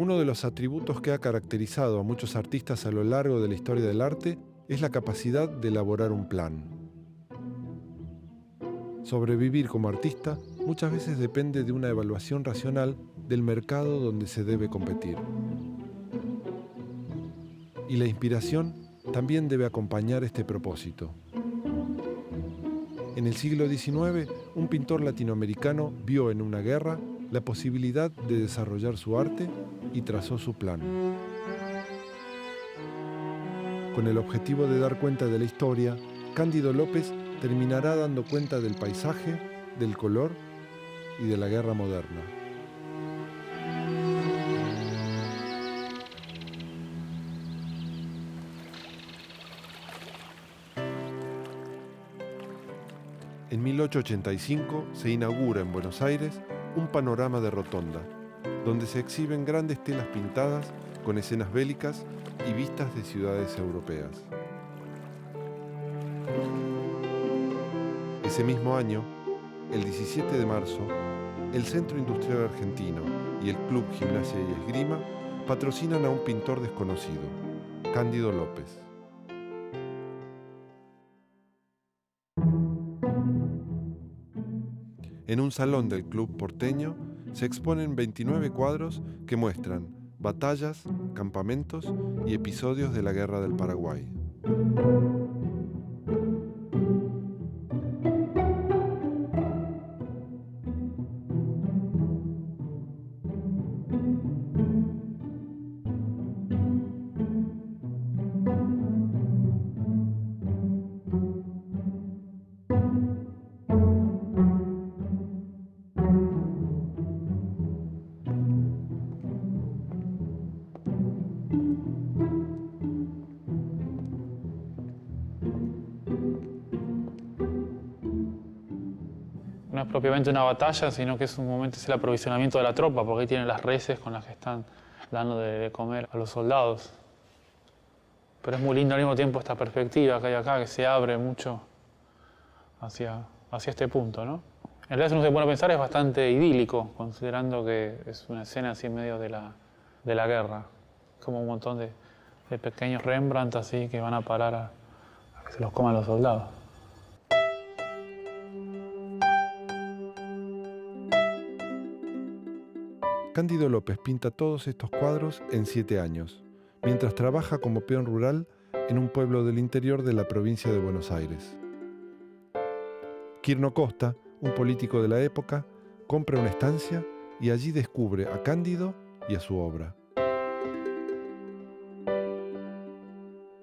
Uno de los atributos que ha caracterizado a muchos artistas a lo largo de la historia del arte es la capacidad de elaborar un plan. Sobrevivir como artista muchas veces depende de una evaluación racional del mercado donde se debe competir. Y la inspiración también debe acompañar este propósito. En el siglo XIX, un pintor latinoamericano vio en una guerra la posibilidad de desarrollar su arte y trazó su plan. Con el objetivo de dar cuenta de la historia, Cándido López terminará dando cuenta del paisaje, del color y de la guerra moderna. En 1885 se inaugura en Buenos Aires un panorama de rotonda, donde se exhiben grandes telas pintadas con escenas bélicas y vistas de ciudades europeas. Ese mismo año, el 17 de marzo, el Centro Industrial Argentino y el Club Gimnasia y Esgrima patrocinan a un pintor desconocido, Cándido López. En un salón del club porteño se exponen 29 cuadros que muestran batallas, campamentos y episodios de la Guerra del Paraguay. No es propiamente una batalla, sino que es un momento, es el aprovisionamiento de la tropa, porque ahí tienen las reses con las que están dando de comer a los soldados. Pero es muy lindo al mismo tiempo esta perspectiva que hay acá, que se abre mucho hacia este punto, ¿no? En realidad, si uno se pone a pensar, es bastante idílico, considerando que es una escena así en medio de la guerra. Como un montón de pequeños Rembrandt así que van a parar a que se los coman los soldados. Cándido López pinta todos estos cuadros en 7 años, mientras trabaja como peón rural en un pueblo del interior de la provincia de Buenos Aires. Quirno Costa, un político de la época, compra una estancia y allí descubre a Cándido y a su obra.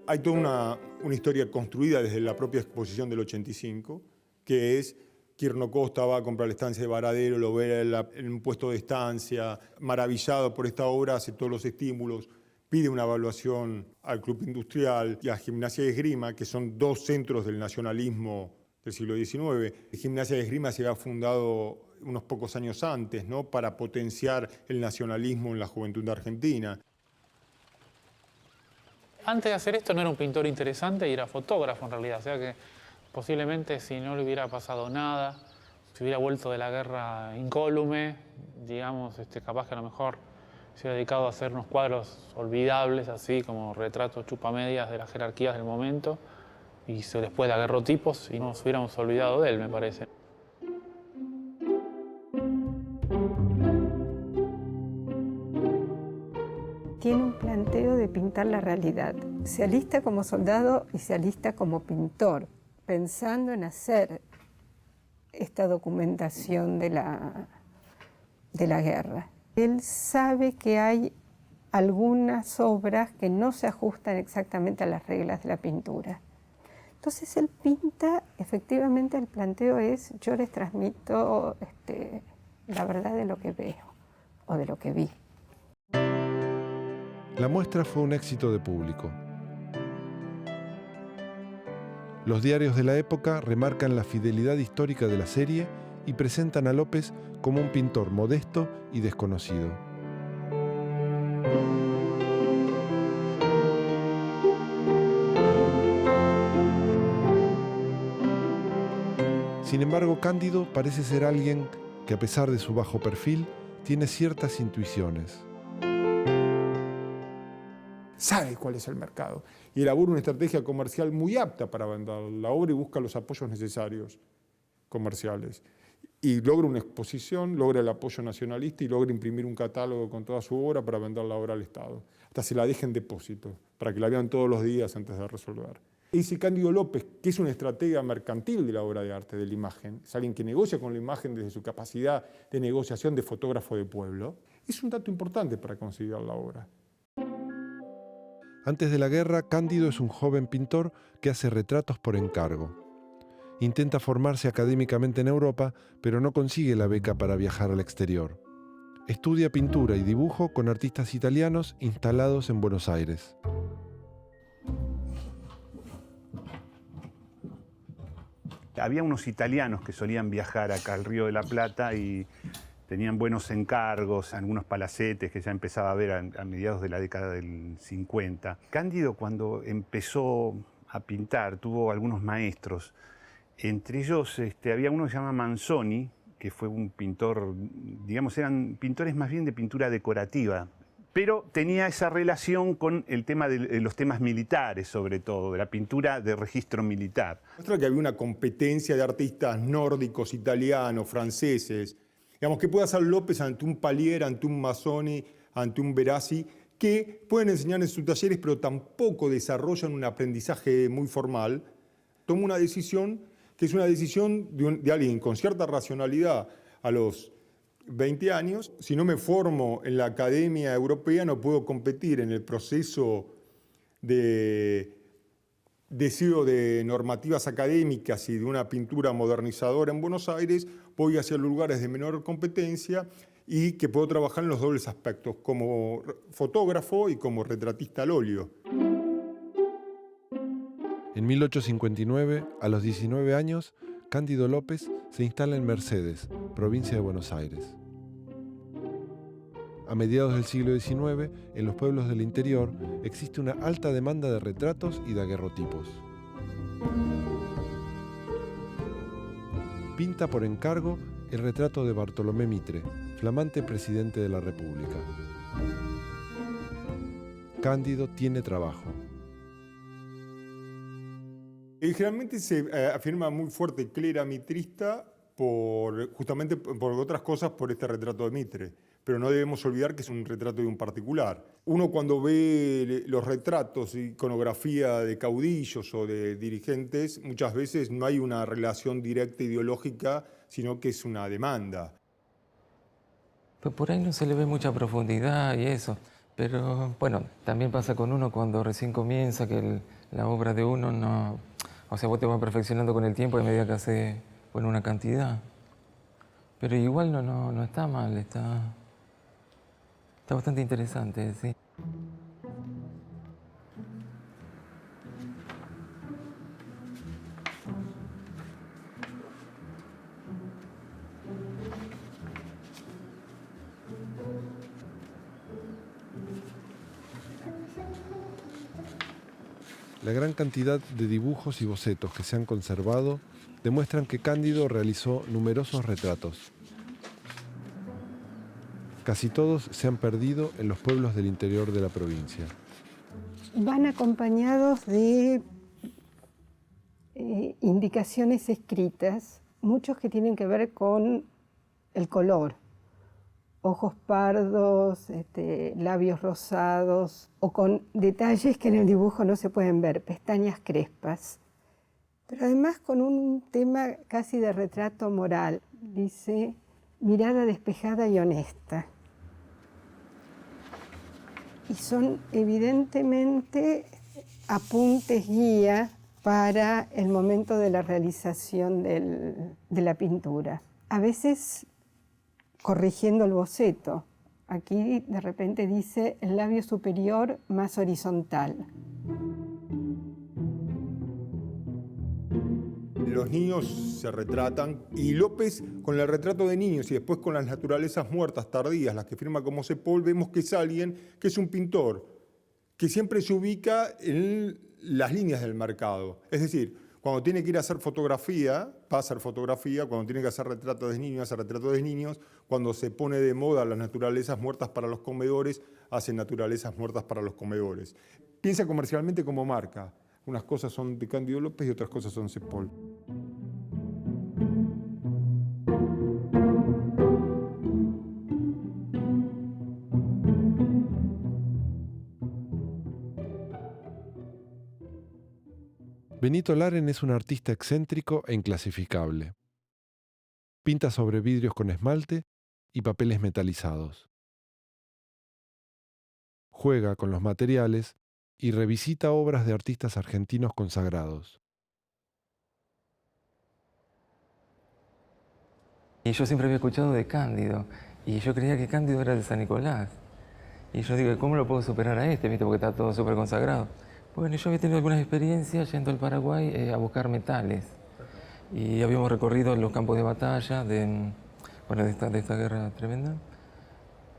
Hay toda una historia construida desde la propia exposición del 85, que es Quirno Costa va a comprar la estancia de Varadero, lo ve en un puesto de estancia, maravillado por esta obra, hace todos los estímulos, pide una evaluación al Club Industrial y a Gimnasia y Esgrima, que son dos centros del nacionalismo del siglo XIX. Gimnasia y Esgrima se había fundado unos pocos años antes, ¿no?, para potenciar el nacionalismo en la juventud argentina. Antes de hacer esto no era un pintor interesante y era fotógrafo en realidad, o sea que posiblemente si no le hubiera pasado nada, si hubiera vuelto de la guerra incólume, digamos, capaz que a lo mejor se hubiera dedicado a hacer unos cuadros olvidables, así como retratos chupamedias de las jerarquías del momento, y después de aguerrotipos y nos hubiéramos olvidado de él, me parece. Tiene un planteo de pintar la realidad. Se alista como soldado y se alista como pintor, pensando en hacer esta documentación de la guerra. Él sabe que hay algunas obras que no se ajustan exactamente a las reglas de la pintura. Entonces él pinta, efectivamente el planteo es, yo les transmito la verdad de lo que veo o de lo que vi. La muestra fue un éxito de público. Los diarios de la época remarcan la fidelidad histórica de la serie y presentan a López como un pintor modesto y desconocido. Sin embargo, Cándido parece ser alguien que, a pesar de su bajo perfil, tiene ciertas intuiciones. sabe cuál es el mercado y elabora una estrategia comercial muy apta para vender la obra y busca los apoyos necesarios comerciales. Y logra una exposición, logra el apoyo nacionalista y logra imprimir un catálogo con toda su obra para vender la obra al Estado. Hasta se la deja en depósito, para que la vean todos los días antes de resolver. Dice Cándido López, que es un estratega mercantil de la obra de arte, de la imagen, es alguien que negocia con la imagen desde su capacidad de negociación de fotógrafo de pueblo. Es un dato importante para considerar la obra. Antes de la guerra, Cándido es un joven pintor que hace retratos por encargo. Intenta formarse académicamente en Europa, pero no consigue la beca para viajar al exterior. Estudia pintura y dibujo con artistas italianos instalados en Buenos Aires. Había unos italianos que solían viajar acá al Río de la Plata y tenían buenos encargos, algunos palacetes que ya empezaba a ver a mediados de la década del 50. Cándido, cuando empezó a pintar, tuvo algunos maestros. Entre ellos había uno que se llama Manzoni, que fue un pintor, digamos, eran pintores más bien de pintura decorativa, pero tenía esa relación con el tema de los temas militares, sobre todo, de la pintura de registro militar. Muestra que había una competencia de artistas nórdicos, italianos, franceses, digamos, que puede hacer López ante un Palier, ante un Manzoni, ante un Verassi, que pueden enseñar en sus talleres, pero tampoco desarrollan un aprendizaje muy formal. Toma una decisión que es una decisión de alguien con cierta racionalidad a los 20 años. Si no me formo en la Academia Europea, no puedo competir en el proceso de deseo de normativas académicas y de una pintura modernizadora en Buenos Aires. Voy hacia lugares de menor competencia y que puedo trabajar en los dobles aspectos, como fotógrafo y como retratista al óleo. En 1859, a los 19 años, Cándido López se instala en Mercedes, provincia de Buenos Aires. A mediados del siglo XIX, en los pueblos del interior, existe una alta demanda de retratos y daguerrotipos. Pinta por encargo el retrato de Bartolomé Mitre, flamante presidente de la República. Cándido tiene trabajo. Y generalmente se afirma muy fuerte clera mitrista justamente por otras cosas, por este retrato de Mitre. Pero no debemos olvidar que es un retrato de un particular. Uno cuando ve los retratos, iconografía de caudillos o de dirigentes, muchas veces no hay una relación directa ideológica, sino que es una demanda. Pues por ahí no se le ve mucha profundidad y eso. Pero bueno, también pasa con uno cuando recién comienza, que la obra de uno no... O sea, vos te vas perfeccionando con el tiempo a medida que haces una cantidad. Pero igual no está mal, está bastante interesante, sí. La gran cantidad de dibujos y bocetos que se han conservado demuestran que Cándido realizó numerosos retratos. Casi todos se han perdido en los pueblos del interior de la provincia. Van acompañados de indicaciones escritas, muchos que tienen que ver con el color. Ojos pardos, labios rosados, o con detalles que en el dibujo no se pueden ver, pestañas crespas. Pero además con un tema casi de retrato moral, dice, mirada despejada y honesta. Y son evidentemente apuntes guía para el momento de la realización de la pintura. A veces corrigiendo el boceto. Aquí de repente dice el labio superior más horizontal. Los niños se retratan y López con el retrato de niños y después con las naturalezas muertas tardías, las que firma como Cepol, vemos que es alguien que es un pintor, que siempre se ubica en las líneas del mercado. Es decir, cuando tiene que ir a hacer fotografía, va a hacer fotografía, cuando tiene que hacer retratos de niños, hace retratos de niños, cuando se pone de moda las naturalezas muertas para los comedores, hace naturalezas muertas para los comedores. Piensa comercialmente como marca. Unas cosas son de Cándido López y otras cosas son Cepol. Benito Laren es un artista excéntrico e inclasificable. Pinta sobre vidrios con esmalte y papeles metalizados. Juega con los materiales y revisita obras de artistas argentinos consagrados. Y yo siempre había escuchado de Cándido, y yo creía que Cándido era de San Nicolás. Y yo digo, ¿cómo lo puedo superar a este? ¿Viste? Porque está todo súper consagrado. Bueno, yo había tenido algunas experiencias yendo al Paraguay a buscar metales. Y habíamos recorrido los campos de batalla de esta guerra tremenda.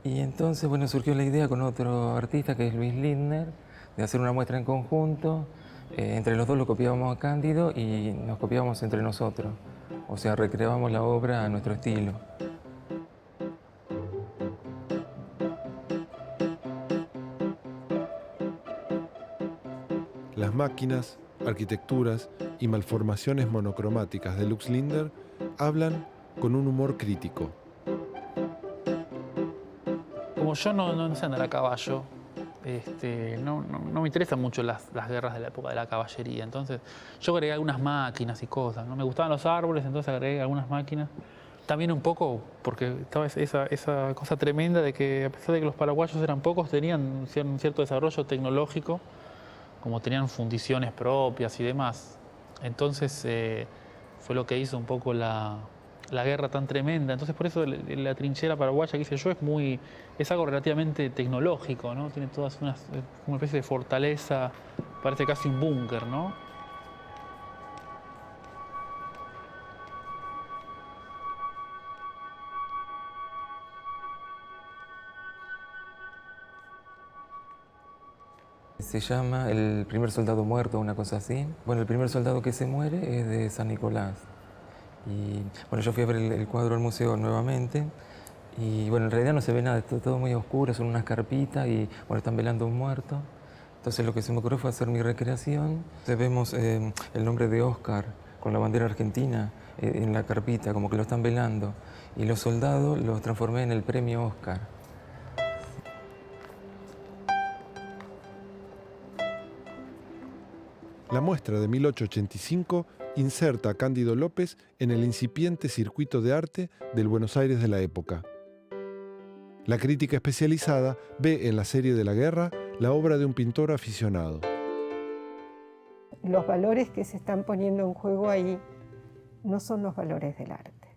Y entonces, bueno, surgió la idea con otro artista que es Luis Lindner, de hacer una muestra en conjunto. Entre los dos lo copiábamos a Cándido y nos copiábamos entre nosotros. O sea, recreábamos la obra a nuestro estilo. Las máquinas, arquitecturas y malformaciones monocromáticas de Lux Linder hablan con un humor crítico. Como yo no sé andar a caballo, no me interesan mucho las guerras de la época de la caballería. Entonces yo agregué algunas máquinas y cosas, ¿no? Me gustaban los árboles, entonces agregué algunas máquinas. También un poco porque estaba esa cosa tremenda de que a pesar de que los paraguayos eran pocos, tenían un cierto desarrollo tecnológico, como tenían fundiciones propias y demás. Entonces fue lo que hizo un poco la guerra tan tremenda. Entonces por eso la trinchera paraguaya que hice yo es algo relativamente tecnológico, ¿no? Tiene todas una especie de fortaleza, parece casi un búnker, ¿no? Se llama El primer soldado muerto, una cosa así. Bueno, el primer soldado que se muere es de San Nicolás. Y bueno, yo fui a ver el cuadro al museo nuevamente. Y bueno, en realidad no se ve nada, está todo muy oscuro, son unas carpitas y bueno, están velando a un muerto. Entonces lo que se me ocurrió fue hacer mi recreación. Entonces vemos el nombre de Oscar con la bandera argentina en la carpita, como que lo están velando. Y los soldados los transformé en el premio Oscar. La muestra de 1885 inserta a Cándido López en el incipiente circuito de arte del Buenos Aires de la época. La crítica especializada ve en la serie de la guerra la obra de un pintor aficionado. Los valores que se están poniendo en juego ahí no son los valores del arte.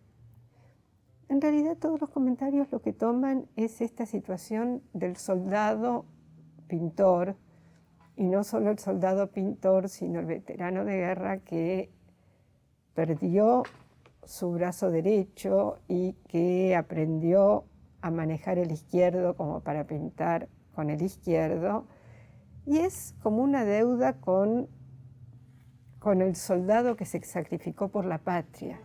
En realidad todos los comentarios lo que toman es esta situación del soldado pintor, y no solo el soldado pintor, sino el veterano de guerra que perdió su brazo derecho y que aprendió a manejar el izquierdo como para pintar con el izquierdo. Y es como una deuda con el soldado que se sacrificó por la patria.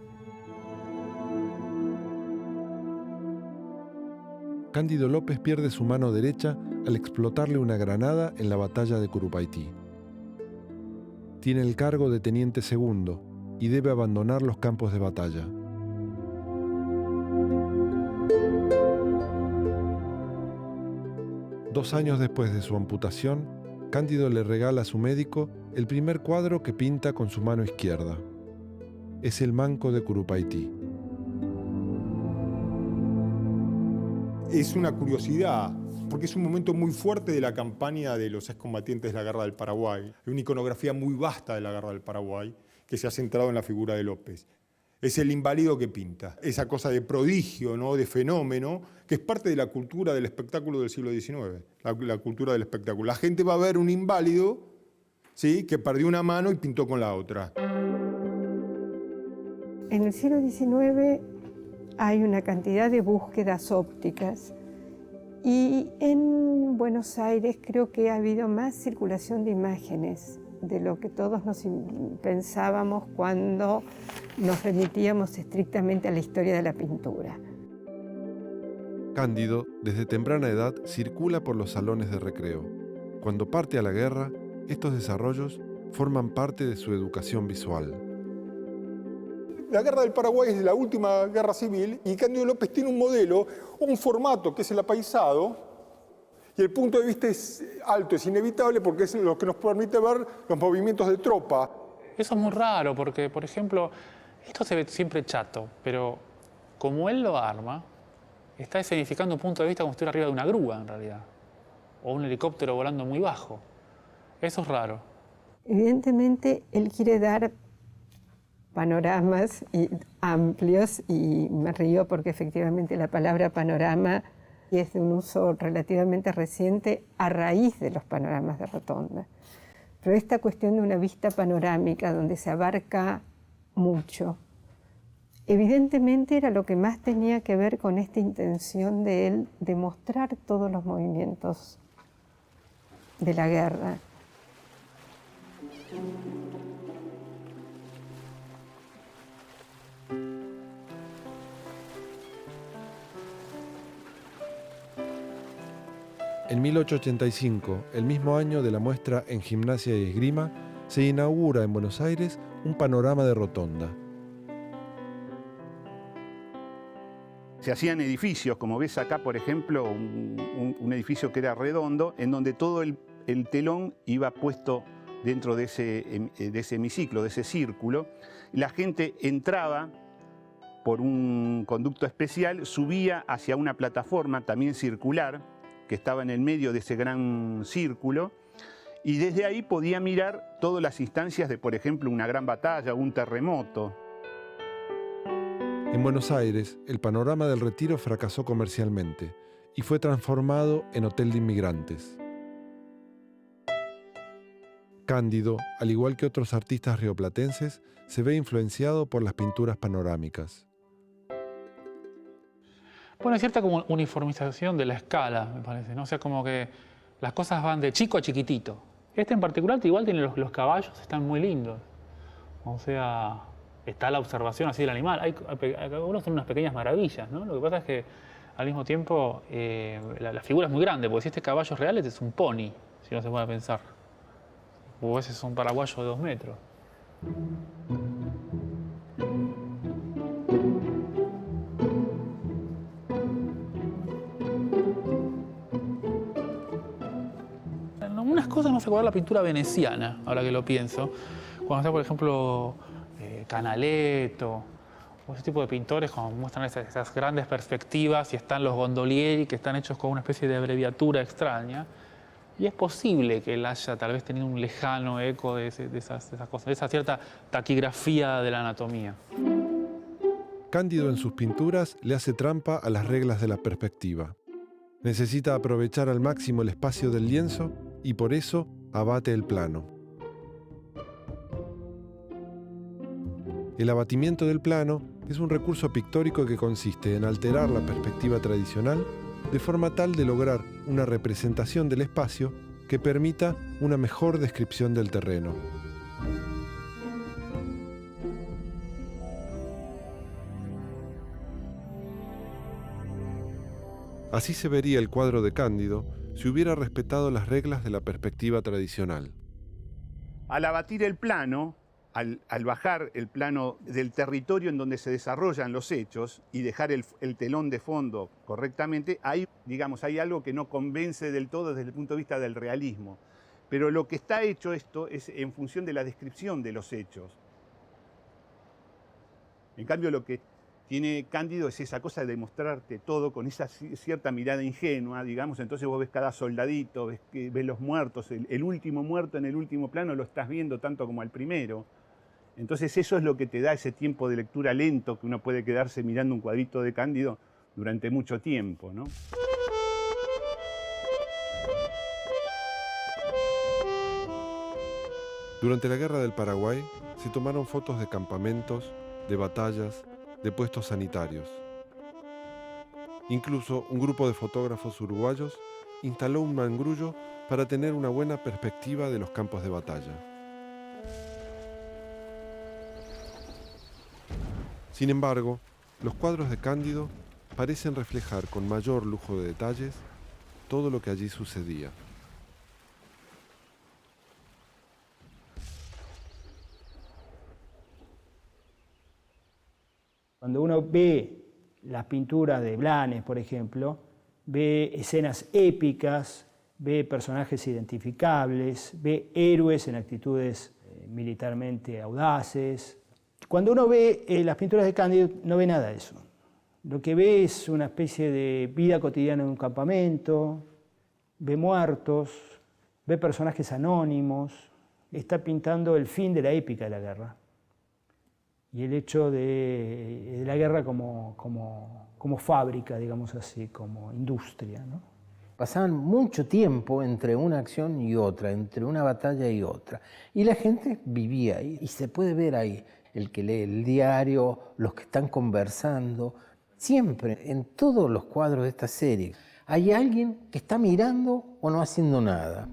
Cándido López pierde su mano derecha al explotarle una granada en la batalla de Curupaytí. Tiene el cargo de teniente segundo y debe abandonar los campos de batalla. Dos años después de su amputación, Cándido le regala a su médico el primer cuadro que pinta con su mano izquierda. Es el Manco de Curupaytí. Es una curiosidad, porque es un momento muy fuerte de la campaña de los excombatientes de la Guerra del Paraguay. Hay una iconografía muy vasta de la Guerra del Paraguay que se ha centrado en la figura de López. Es el inválido que pinta, esa cosa de prodigio, ¿no? De fenómeno, que es parte de la cultura del espectáculo del siglo XIX, la cultura del espectáculo. La gente va a ver un inválido, ¿sí?, que perdió una mano y pintó con la otra. En el siglo XIX hay una cantidad de búsquedas ópticas y en Buenos Aires creo que ha habido más circulación de imágenes de lo que todos pensábamos cuando nos remitíamos estrictamente a la historia de la pintura. Cándido, desde temprana edad, circula por los salones de recreo. Cuando parte a la guerra, estos desarrollos forman parte de su educación visual. La guerra del Paraguay es la última guerra civil y Cándido López tiene un modelo, un formato que es el apaisado, y el punto de vista es alto, es inevitable porque es lo que nos permite ver los movimientos de tropa. Eso es muy raro porque, por ejemplo, esto se ve siempre chato, pero como él lo arma, está escenificando un punto de vista como si estuviera arriba de una grúa, en realidad. O un helicóptero volando muy bajo. Eso es raro. Evidentemente, él quiere dar panoramas amplios, y me río porque efectivamente la palabra panorama es de un uso relativamente reciente a raíz de los panoramas de Rotonda. Pero esta cuestión de una vista panorámica donde se abarca mucho, evidentemente era lo que más tenía que ver con esta intención de él de mostrar todos los movimientos de la guerra. En 1885, el mismo año de la muestra en Gimnasia y Esgrima, se inaugura en Buenos Aires un panorama de Rotonda. Se hacían edificios, como ves acá, por ejemplo, un edificio que era redondo, en donde todo el telón iba puesto dentro de ese hemiciclo, de ese círculo. La gente entraba por un conducto especial, subía hacia una plataforma también circular, que estaba en el medio de ese gran círculo, y desde ahí podía mirar todas las instancias de, por ejemplo, una gran batalla o un terremoto. En Buenos Aires, el panorama del Retiro fracasó comercialmente y fue transformado en hotel de inmigrantes. Cándido, al igual que otros artistas rioplatenses, se ve influenciado por las pinturas panorámicas. Bueno, hay cierta como uniformización de la escala, me parece, ¿no? O sea, como que las cosas van de chico a chiquitito. Este en particular igual tiene los caballos, están muy lindos. O sea, está la observación así del animal. Algunos son unas pequeñas maravillas, ¿no? Lo que pasa es que al mismo tiempo la figura es muy grande, porque si este caballo es real, este es un pony, si no se puede pensar. O ese es un paraguayo de 2 metros. Unas cosas me hace acordar la pintura veneciana, ahora que lo pienso. Cuando está, por ejemplo, Canaletto, o ese tipo de pintores, cuando muestran esas grandes perspectivas y están los gondolieri que están hechos con una especie de abreviatura extraña. Y es posible que él haya tal vez tenido un lejano eco de esas cosas, de esa cierta taquigrafía de la anatomía. Cándido en sus pinturas le hace trampa a las reglas de la perspectiva. Necesita aprovechar al máximo el espacio del lienzo y por eso abate el plano. El abatimiento del plano es un recurso pictórico que consiste en alterar la perspectiva tradicional de forma tal de lograr una representación del espacio que permita una mejor descripción del terreno. Así se vería el cuadro de Cándido si hubiera respetado las reglas de la perspectiva tradicional. Al abatir el plano, al bajar el plano del territorio en donde se desarrollan los hechos y dejar el telón de fondo correctamente, hay algo que no convence del todo desde el punto de vista del realismo. Pero lo que está hecho esto es en función de la descripción de los hechos. En cambio, lo que tiene Cándido es esa cosa de mostrarte todo con esa cierta mirada ingenua, digamos. Entonces vos ves cada soldadito, ves los muertos, el último muerto en el último plano lo estás viendo tanto como al primero. Entonces eso es lo que te da ese tiempo de lectura lento que uno puede quedarse mirando un cuadrito de Cándido durante mucho tiempo, ¿no? Durante la Guerra del Paraguay se tomaron fotos de campamentos, de batallas, de puestos sanitarios. Incluso un grupo de fotógrafos uruguayos instaló un mangrullo para tener una buena perspectiva de los campos de batalla. Sin embargo, los cuadros de Cándido parecen reflejar con mayor lujo de detalles todo lo que allí sucedía. Cuando uno ve las pinturas de Blanes, por ejemplo, ve escenas épicas, ve personajes identificables, ve héroes en actitudes militarmente audaces. Cuando uno ve las pinturas de Cándido, no ve nada de eso. Lo que ve es una especie de vida cotidiana en un campamento, ve muertos, ve personajes anónimos, está pintando el fin de la épica de la guerra y el hecho de la guerra como fábrica, digamos así, como industria, ¿no? Pasaban mucho tiempo entre una acción y otra, entre una batalla y otra. Y la gente vivía ahí, y se puede ver ahí el que lee el diario, los que están conversando. Siempre, en todos los cuadros de esta serie, hay alguien que está mirando o no haciendo nada.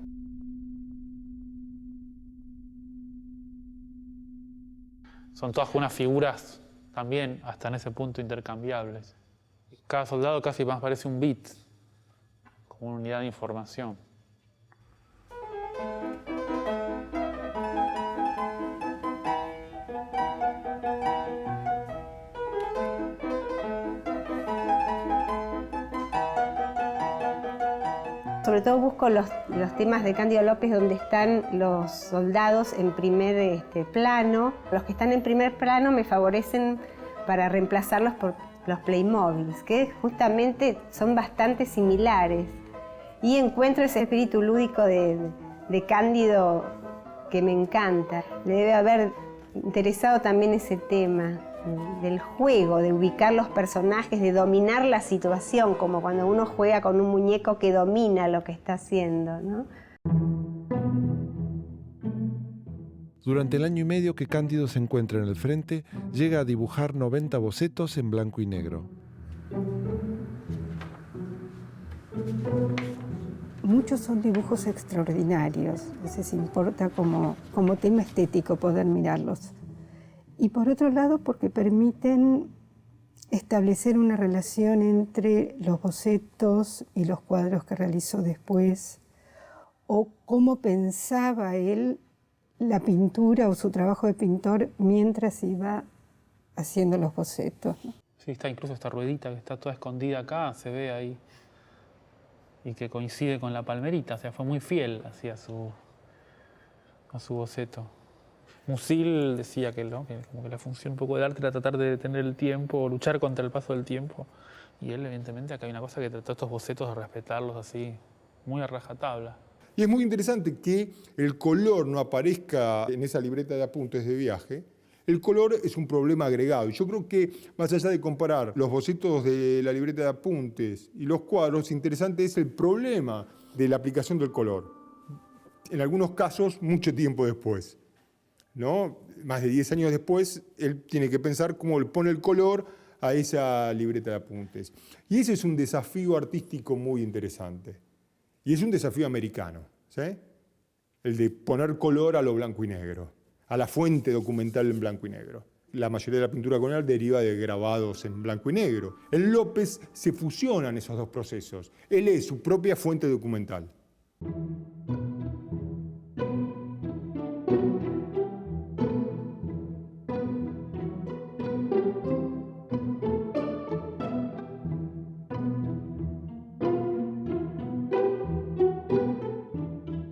Son todas unas figuras también, hasta en ese punto, intercambiables. Cada soldado casi más parece un bit, como una unidad de información. Sobre todo busco los temas de Cándido López donde están los soldados en primer plano. Los que están en primer plano me favorecen para reemplazarlos por los Playmobiles, que justamente son bastante similares. Y encuentro ese espíritu lúdico de Cándido que me encanta. Le debe haber interesado también ese tema del juego, de ubicar los personajes, de dominar la situación, como cuando uno juega con un muñeco que domina lo que está haciendo, ¿no? Durante el año y medio que Cándido se encuentra en el frente, llega a dibujar 90 bocetos en blanco y negro. Muchos son dibujos extraordinarios, a veces importa como tema estético poder mirarlos. Y por otro lado, porque permiten establecer una relación entre los bocetos y los cuadros que realizó después, o cómo pensaba él la pintura o su trabajo de pintor mientras iba haciendo los bocetos. Sí, está incluso esta ruedita que está toda escondida acá, se ve ahí, y que coincide con la palmerita, o sea, fue muy fiel hacia a su boceto. Musil decía que como que la función un poco del arte era tratar de detener el tiempo, o luchar contra el paso del tiempo. Y él, evidentemente, acá hay una cosa que trató estos bocetos de respetarlos así, muy a rajatabla. Y es muy interesante que el color no aparezca en esa libreta de apuntes de viaje. El color es un problema agregado. Y yo creo que, más allá de comparar los bocetos de la libreta de apuntes y los cuadros, interesante es el problema de la aplicación del color. En algunos casos, mucho tiempo después, ¿no? Más de 10 años después, él tiene que pensar cómo le pone el color a esa libreta de apuntes. Y ese es un desafío artístico muy interesante. Y es un desafío americano, ¿sí? El de poner color a lo blanco y negro, a la fuente documental en blanco y negro. La mayoría de la pintura colonial deriva de grabados en blanco y negro. En López se fusionan esos dos procesos. Él es su propia fuente documental.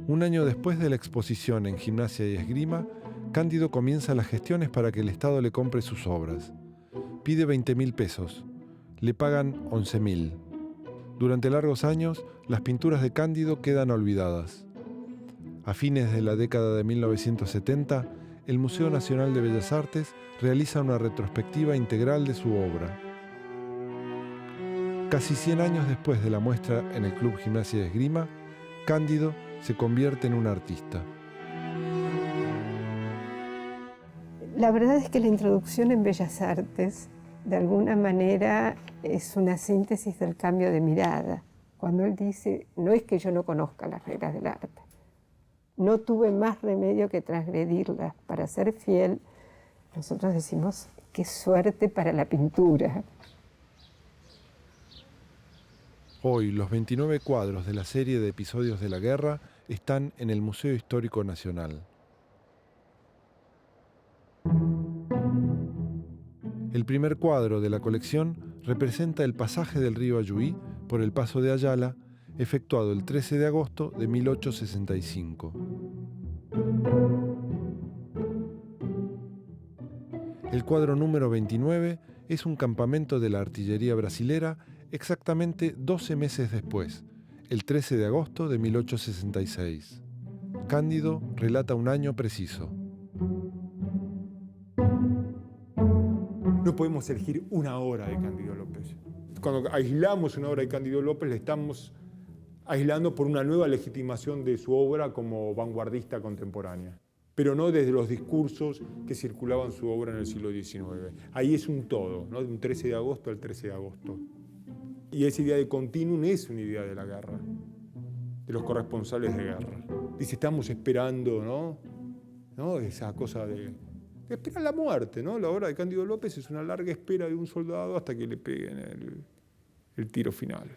Un año después de la exposición en Gimnasia y Esgrima, Cándido comienza las gestiones para que el Estado le compre sus obras. Pide 20.000 pesos. Le pagan 11.000. Durante largos años, las pinturas de Cándido quedan olvidadas. A fines de la década de 1970, el Museo Nacional de Bellas Artes realiza una retrospectiva integral de su obra. Casi 100 años después de la muestra en el Club Gimnasia y Esgrima, Cándido se convierte en un artista. La verdad es que la introducción en Bellas Artes, de alguna manera, es una síntesis del cambio de mirada. Cuando él dice, no es que yo no conozca las reglas del arte, no tuve más remedio que transgredirlas para ser fiel, nosotros decimos, qué suerte para la pintura. Hoy, los 29 cuadros de la serie de episodios de la guerra están en el Museo Histórico Nacional. El primer cuadro de la colección representa el pasaje del río Ayuí por el Paso de Ayala, efectuado el 13 de agosto de 1865. El cuadro número 29 es un campamento de la artillería brasilera exactamente 12 meses después, el 13 de agosto de 1866. Cándido relata un año preciso. No podemos elegir una obra de Cándido López. Cuando aislamos una obra de Cándido López, le estamos aislando por una nueva legitimación de su obra como vanguardista contemporánea, pero no desde los discursos que circulaban su obra en el siglo XIX. Ahí es un todo, ¿no? De un 13 de agosto al 13 de agosto. Y esa idea de continuum es una idea de la guerra, de los corresponsales de guerra. Dice, estamos esperando, ¿no? Esa cosa de esperar la muerte, ¿no? La obra de Cándido López es una larga espera de un soldado hasta que le peguen el tiro final.